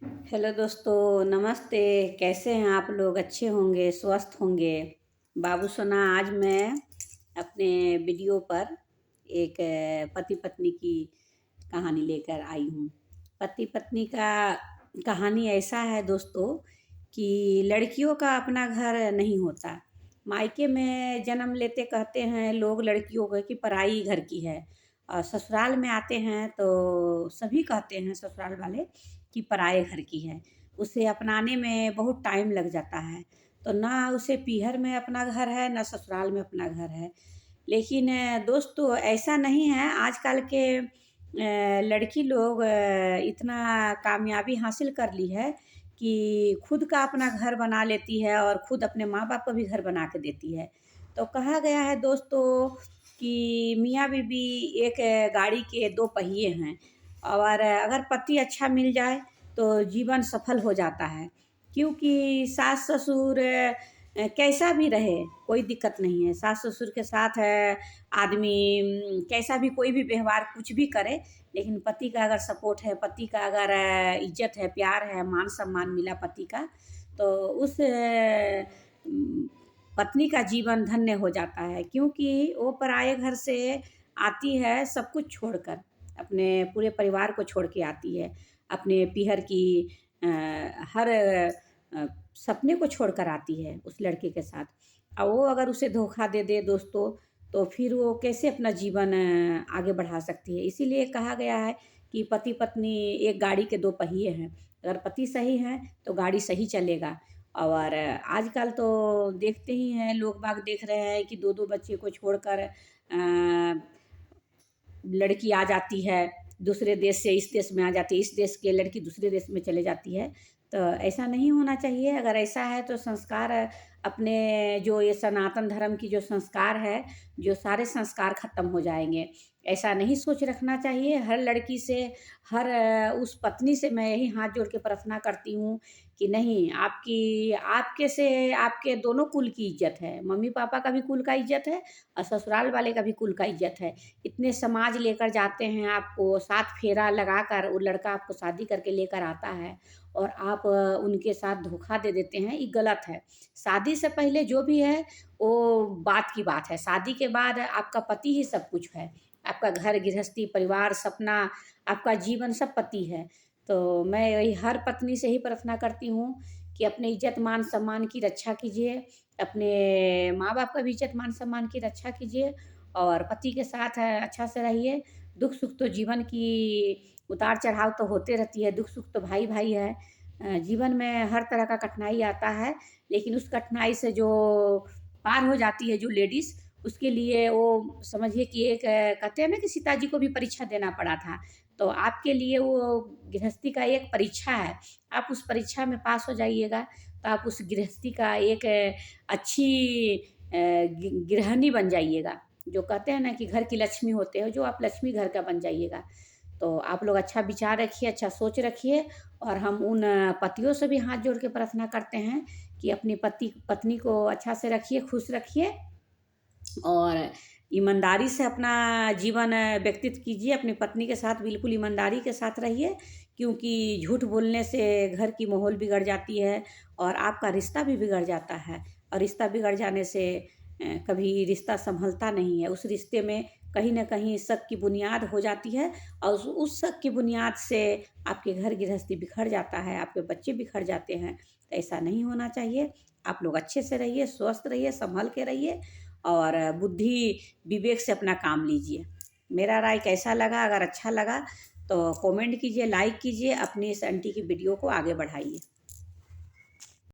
Hello दोस्तों, नमस्ते। कैसे हैं आप लोग? अच्छे होंगे, स्वस्थ होंगे। बाबू सोना, आज मैं अपने वीडियो पर एक पति पत्नी की कहानी लेकर आई हूँ। पति पत्नी का कहानी ऐसा है दोस्तों कि लड़कियों का अपना घर नहीं होता। मायके में जन्म लेते कहते हैं लोग लड़कियों को कि पराई घर की है, और ससुराल में आते हैं तो सभी कहते हैं ससुराल वाले कि पराए घर की है। उसे अपनाने में बहुत टाइम लग जाता है। तो ना उसे पीहर में अपना घर है, ना ससुराल में अपना घर है। लेकिन दोस्तों, ऐसा नहीं है। आजकल के लड़की लोग इतना कामयाबी हासिल कर ली है कि खुद का अपना घर बना लेती है और खुद अपने माँ बाप को भी घर बना के देती है। तो कहा गया है दोस्तों कि मियाँ बीवी एक गाड़ी के दो पहिए हैं, और अगर पति अच्छा मिल जाए तो जीवन सफल हो जाता है। क्योंकि सास ससुर कैसा भी रहे कोई दिक्कत नहीं है। सास ससुर के साथ आदमी कैसा भी कोई भी व्यवहार कुछ भी करे, लेकिन पति का अगर सपोर्ट है, पति का अगर इज्जत है, प्यार है, मान सम्मान मिला पति का, तो उस पत्नी का जीवन धन्य हो जाता है। क्योंकि वो पराये घर से आती है सब कुछ छोड़कर, अपने पूरे परिवार को छोड़ के आती है, अपने पीहर की हर सपने को छोड़कर आती है उस लड़के के साथ। और वो अगर उसे धोखा दे दे दोस्तों, तो फिर वो कैसे अपना जीवन आगे बढ़ा सकती है। इसीलिए कहा गया है कि पति पत्नी एक गाड़ी के दो पहिए हैं। अगर पति सही है तो गाड़ी सही चलेगा। और आजकल तो देखते ही हैं, लोग बाग देख रहे हैं कि दो दो बच्चे को छोड़कर लड़की आ जाती है दूसरे देश से, इस देश में आ जाती है, इस देश के लड़की दूसरे देश में चले जाती है। तो ऐसा नहीं होना चाहिए। अगर ऐसा है तो संस्कार अपने जो ये सनातन धर्म की जो संस्कार है, जो सारे संस्कार ख़त्म हो जाएंगे। ऐसा नहीं सोच रखना चाहिए। हर लड़की से, हर उस पत्नी से मैं यही हाथ जोड़ के प्रार्थना करती हूँ कि नहीं, आपकी आपके से आपके दोनों कुल की इज्जत है। मम्मी पापा का भी कुल का इज्जत है और ससुराल वाले का भी कुल का इज्जत है। इतने समाज लेकर जाते हैं आपको, 7 फेरा लगाकर वो लड़का आपको शादी करके लेकर आता है और आप उनके साथ धोखा दे देते हैं, ये गलत है। शादी से पहले जो भी है वो बात की बात है। शादी के बाद आपका पति ही सब कुछ है। आपका घर गृहस्थी, परिवार, सपना, आपका जीवन सब पति है। तो मैं यही हर पत्नी से ही प्रार्थना करती हूँ कि अपने इज्जत मान सम्मान की रक्षा कीजिए, अपने माँ बाप का भी इज्जत मान सम्मान की रक्षा कीजिए, और पति के साथ अच्छा से रहिए। दुख सुख तो जीवन की उतार चढ़ाव तो होते रहती है, दुख सुख तो भाई भाई है। जीवन में हर तरह का कठिनाई आता है, लेकिन उस कठिनाई से जो पार हो जाती है जो लेडीज़, उसके लिए वो समझिए कि एक कहते हैं ना कि सीता जी को भी परीक्षा देना पड़ा था। तो आपके लिए वो गृहस्थी का एक परीक्षा है। आप उस परीक्षा में पास हो जाइएगा तो आप उस गृहस्थी का एक अच्छी गृहिणी बन जाइएगा। जो कहते हैं ना कि घर की लक्ष्मी होते हो, जो आप लक्ष्मी घर का बन जाइएगा। तो आप लोग अच्छा विचार रखिए, अच्छा सोच रखिए। और हम उन पतियों से भी हाथ जोड़ के प्रार्थना करते हैं कि अपनी पति पत्नी को अच्छा से रखिए, खुश रखिए, और ईमानदारी से अपना जीवन व्यतीत कीजिए। अपनी पत्नी के साथ बिल्कुल ईमानदारी के साथ रहिए, क्योंकि झूठ बोलने से घर की माहौल बिगड़ जाती है और आपका रिश्ता भी बिगड़ जाता है। और रिश्ता बिगड़ जाने से कभी रिश्ता संभलता नहीं है। उस रिश्ते में कहीं न कहीं शक की बुनियाद हो जाती है, और उस शक की बुनियाद से आपके घर गृहस्थी बिखर जाता है, आपके बच्चे बिखर जाते हैं। तो ऐसा नहीं होना चाहिए। आप लोग अच्छे से रहिए, स्वस्थ रहिए, संभल के रहिए, और बुद्धि विवेक से अपना काम लीजिए। मेरा राय कैसा लगा? अगर अच्छा लगा तो कमेंट कीजिए, लाइक कीजिए, अपनी इस आंटी की वीडियो को आगे बढ़ाइए।